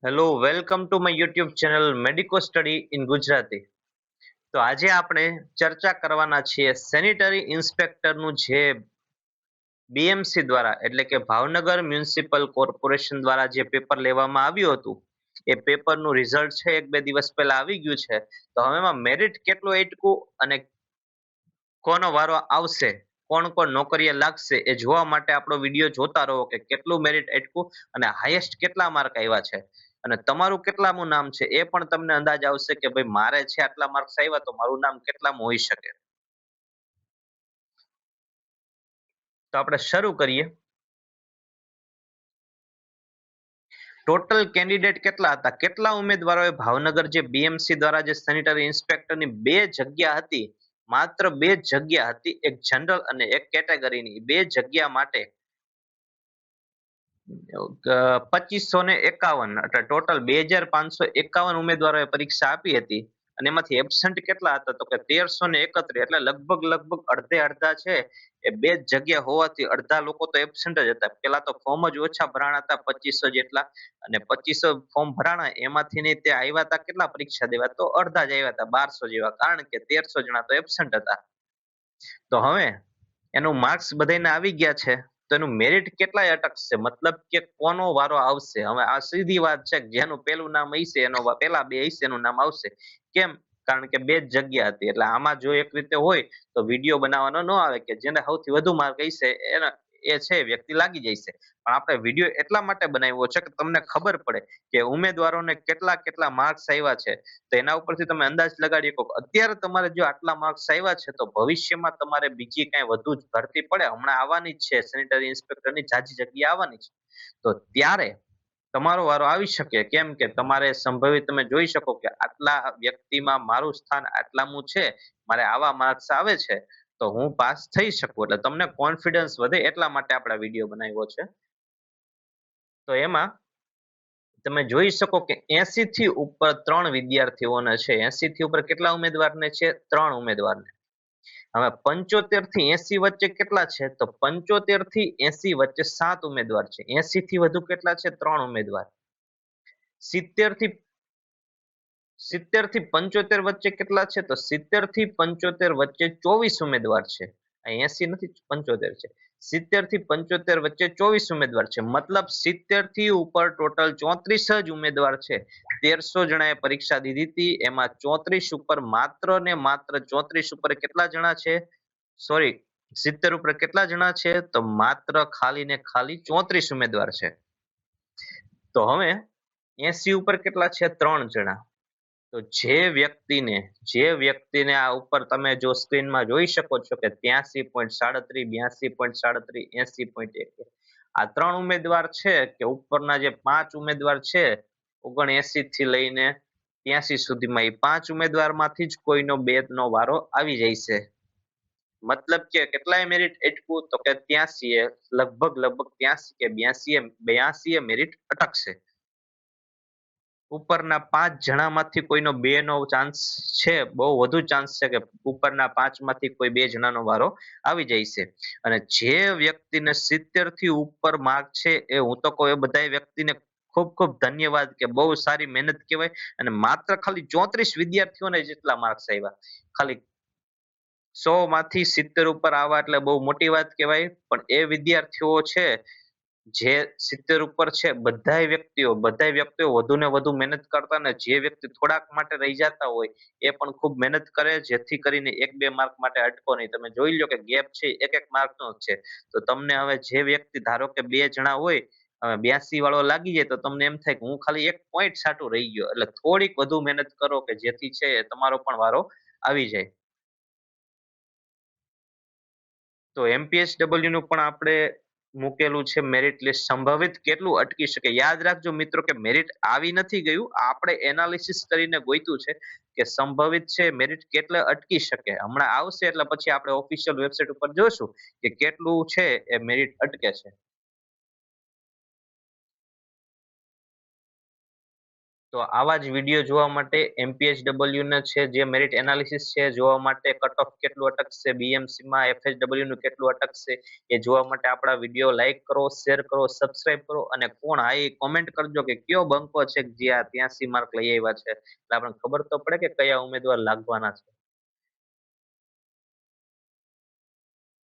Hello, welcome to my YouTube channel medico study in Gujarati. તો આજે આપણે ચર્ચા કરવાના છીએ સેનિટરી ઇન્સ્પેક્ટરનું જે બીએમસી દ્વારા એટલે કે ભાવનગર મ્યુનિસિપલ કોર્પોરેશન દ્વારા જે પેપર લેવામાં આવ્યું હતું એ પેપરનું રિઝલ્ટ છે એક બે દિવસ પહેલા આવી ગયું છે. તો હવે એમાં મેરિટ કેટલું એટકું અને કોનો વારો આવશે, કોણ કોણ નોકરીએ લાગશે એ જોવા માટે આપણો વિડીયો જોતા રહો કે કેટલું મેરિટ એટકું અને હાઈએસ્ટ કેટલા માર્ક આવ્યા છે અને તમારું કેટલામું નામ છે એ પણ તમને અંદાજ આવશે કે ભાઈ મારે છે આટલા માર્ક્સ આવ્યા તો મારું નામ કેટલામું હોઈ શકે. તો આપણે શરૂ કરીએ. ટોટલ કેન્ડિડેટ કેટલા હતા, કેટલા ઉમેદવારોએ ભાવનગર જે બીએમસી દ્વારા જે સેનિટરી ઇન્સ્પેક્ટરની બે જગ્યા હતી, માત્ર બે જગ્યા હતી, એક જનરલ અને એક કેટેગરીની, બે જગ્યા માટે 2551 એટલે ટોટલ 2551 ઉમેદવારોએ પરીક્ષા આપી હતી અને એમાંથી એબસન્ટ કેટલા હતા તો કે 1331 એટલે લગભગ અડધે અડધા છે એ બે જ જગ્યા હોવાથી અડધા લોકો તો એબસન્ટ જ હતા. પેલા તો ફોર્મ જ ઓછા ભરાણા હતા 2500 જેટલા અને 2500 ફોર્મ ભરાણા એમાંથી ને તે આવ્યા હતા કેટલા પરીક્ષા દેવા તો અડધા જ આવ્યા હતા 1200 જેવા, કારણ કે 1300 જણા તો એબસન્ટ હતા. તો હવે એનું માર્ક્સ બધાને આવી ગયા છે તો એનું મેરિટ કેટલાય અટકશે, મતલબ કે કોનો વારો આવશે. હવે આ સીધી વાત છે કે જેનું પેલું નામ હશે એનો પેલા બે હશે એનું નામ આવશે. કેમ? કારણ કે બે જ જગ્યા હતી એટલે આમાં જો એક રીતે હોય તો વિડીયો બનાવવાનો ન આવે કે જેને સૌથી વધુ માર્ક હશે એના એ છે વ્યક્તિ લાગી જશે. પણ આપણે વિડીયો એટલા માટે બનાવ્યો છે કે તમને ખબર પડે કે ઉમેદવારોને કેટલા કેટલા માર્ક્સ આવ્યા છે. તો એના ઉપરથી તમે અંદાજ લગાડી શકો અત્યારે તમારે જો આટલા માર્ક્સ આવ્યા છે તો ભવિષ્યમાં તમારે બીજી કઈ વધુ જ ભરતી પડે, હમણાં આવવાની જ છે સેનિટરી ઇન્સ્પેક્ટરની જાજી જગ્યા આવવાની છે, તો ત્યારે તમારો વારો આવી શકે. કેમ કે તમારે સંભવિત તમે જોઈ શકો કે આટલા વ્યક્તિમાં મારું સ્થાન આટલામું છે, મારે આવા માર્ક્સ આવે છે તો હું પાસ થઈ શકું. એટલે તમને કોન્ફિડન્સ વધે એટલા માટે આપણે વિડીયો બનાવ્યો છે. તો એમાં તમે જોઈ શકો કે 80 થી ઉપર 3 વિદ્યાર્થીઓને છે. 80 થી ઉપર કેટલા ઉમેદવારને છે? 3 ઉમેદવારને. હવે 75 થી 80 વચ્ચે કેટલા છે તો 75 થી 80 વચ્ચે 7 ઉમેદવાર છે. 80 થી વધુ કેટલા છે? 3 ઉમેદવાર. 70 થી 75 વચ્ચે કેટલા છે તો 70 થી 75 વચ્ચે 24 ઉમેદવાર છે. 80 નથી 75 છે. 70 થી 75 વચ્ચે 24 ઉમેદવાર છે, મતલબ 70 થી ઉપર ટોટલ 34 જ ઉમેદવાર છે. 1300 જણાએ પરીક્ષા દીધી હતી, એમાં 34 ઉપર માત્ર ને માત્ર 34 ઉપર કેટલા જણા છે, સોરી 70 ઉપર કેટલા જણા છે તો માત્ર ખાલી ને ખાલી 34 ઉમેદવાર છે. તો હવે 80 ઉપર કેટલા છે? 3 જણા. તો જે વ્યક્તિને આ ઉપર તમે જો સ્ક્રીનમાં જોઈ શકો છો કે 83.37, 82.37, 80.1, આ 3 ઉમેદવાર છે કે ઉપરના જે 5 ઉમેદવાર છે 79 થી લઈને 83 સુધીમાં, એ 5 ઉમેદવારમાંથી જ કોઈનો બે નો વારો આવી જાય છે. મતલબ કે કેટલાય મેરિટ એટકું તો કે 83 એ લગભગ 83 કે 82 મેરિટ અટકશે. ઉપરના 5 જણામાંથી કોઈનો બે નો ચાન્સ છે, બહુ વધુ ચાન્સ છે કે ઉપરના 5 માંથી કોઈ બે જણાનો વારો આવી જાય છે. અને જે વ્યક્તિને 70 થી ઉપર માર્ક છે એ હું તો કહું એ બધા વ્યક્તિને ખૂબ ખૂબ ધન્યવાદ કે બહુ સારી મહેનત કહેવાય. અને માત્ર ખાલી 34 વિદ્યાર્થીઓને જેટલા માર્ક્સ આવ્યા, ખાલી 100 માંથી 70 ઉપર આવવા એટલે બહુ મોટી વાત કહેવાય. પણ એ વિદ્યાર્થીઓ છે જે 70 ઉપર છે, બધા વ્યક્તિઓ વધુ ને વધુ મહેનત કરતા ને જે વ્યક્તિ થોડાક માટે રહી જતા હોય એ પણ ખૂબ મહેનત કરે જેથી કરીને એક બે માર્ક માટે અટકો નહીં. તમે જોઈ લો કે ગેપ છે એક એક માર્કનો જ છે. તો તમને હવે જે વ્યક્તિ ધારો કે બે જણા હોય, હવે 82 વાળો લાગી જાય તો તમને એમ થાય કે હું ખાલી એક પોઈન્ટ સાટું રહી ગયો. એટલે થોડીક વધુ મહેનત કરો કે જેથી છે તમારો પણ વારો આવી જાય. તો એમપીએસડબલ્યુ નું પણ આપણે મૂકેલું છે મેરિટ લિસ્ટ, સંભવિત કેટલું અટકી શકે. યાદ રાખજો મિત્રો કે મેરિટ આવી નથી ગયું, આપણે એનાલિસિસ કરીને ગોઈતું છે કે સંભવિત છે મેરિટ કેટલે અટકી શકે. હમણાં આવશે એટલે પછી આપણે ઓફિશિયલ વેબસાઇટ ઉપર જોશું કે કેટલું છે એ મેરિટ અટકે છે. તો આવા જ વિડીયો જોવા માટે એમપીએચડબલ્યુ ને છે જે મેરિટ એનાલિસિસ છે જોવા માટે, કટ ઓફ કેટલું અટકશે બીએમસી માં, એફએચડબલ્યુ નું કેટલું અટકશે એ જોવા માટે આપણા વિડીયો લાઈક કરો, શેર કરો, સબસ્ક્રાઇબ કરો અને કોણ આ એ કોમેન્ટ કરજો કે કયો બંકો છે જે આ 83 માર્ક લઈ આવ્યા છે એટલે આપણને ખબર તો પડે કે કયા ઉમેદવાર લાગવાના છે.